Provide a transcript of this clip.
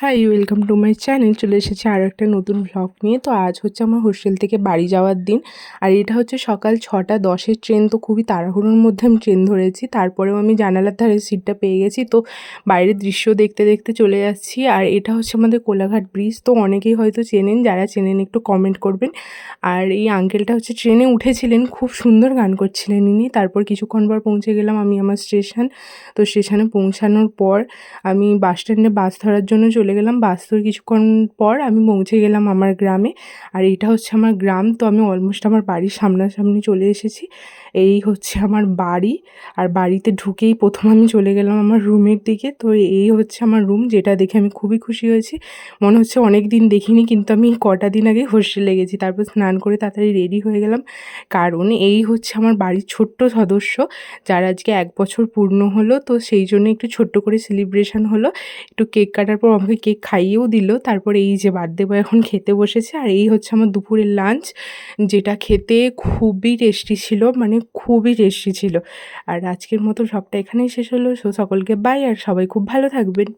High, welcome to my channel. চলে এসেছি আরও একটা নতুন ভ্লগ নিয়ে। তো আজ হচ্ছে আমার হোস্টেল থেকে বাড়ি যাওয়ার দিন। আর এটা হচ্ছে সকাল 6:10-এর ট্রেন। তো খুবই তাড়াহুড়োর মধ্যে আমি ট্রেন ধরেছি। তারপরেও আমি জানালার ধারে সিটটা পেয়ে গেছি। তো বাইরের দৃশ্য দেখতে দেখতে চলে যাচ্ছি। আর এটা হচ্ছে আমাদের কোলাঘাট ব্রিজ। তো অনেকেই হয়তো চেনেন, যারা চেনেন একটু কমেন্ট করবেন। আর এই আঙ্কেলটা হচ্ছে ট্রেনে উঠেছিলেন, খুব সুন্দর গান করছিলেন ইনি। তারপর কিছুক্ষণ পর পৌঁছে গেলাম আমি আমার স্টেশন। তো স্টেশনে পৌঁছানোর পর আমি বাস স্ট্যান্ডে বাস ধরার জন্য চলে গেলাম। বাস ধরে কিছুক্ষণ পর আমি পৌঁছে গেলাম আমার গ্রামে। আর এটা হচ্ছে আমার গ্রাম। তো আমি অলমোস্ট আমার বাড়ির সামনাসামনি চলে এসেছি। এই হচ্ছে আমার বাড়ি। আর বাড়িতে ঢুকেই প্রথম আমি চলে গেলাম আমার রুমের দিকে। তো এই হচ্ছে আমার রুম, যেটা দেখে আমি খুবই খুশি হয়েছি। মনে হচ্ছে অনেক দিন দেখিনি, কিন্তু আমি কটা দিন আগে হোস্টেলে গেছি। তারপর স্নান করে তাড়াতাড়ি রেডি হয়ে গেলাম, কারণ এই হচ্ছে আমার বাড়ির ছোট্ট সদস্য, যার আজকে 1 বছর পূর্ণ হলো। তো সেই জন্য একটু ছোট্ট করে সেলিব্রেশন হলো। একটু কেক কাটার পর আমাকে কেক খাইয়েও দিল। তারপরে এই যে বার্থডে বয় এখন খেতে বসেছে। আর এই হচ্ছে আমার দুপুরের লাঞ্চ, যেটা খেতে খুবই টেস্টি ছিল, মানে খুবই টেস্টি ছিল। আর আজকের মতো সবটা এখানেই শেষ হলো। সকলকে বাই, আর সবাই খুব ভালো থাকবেন।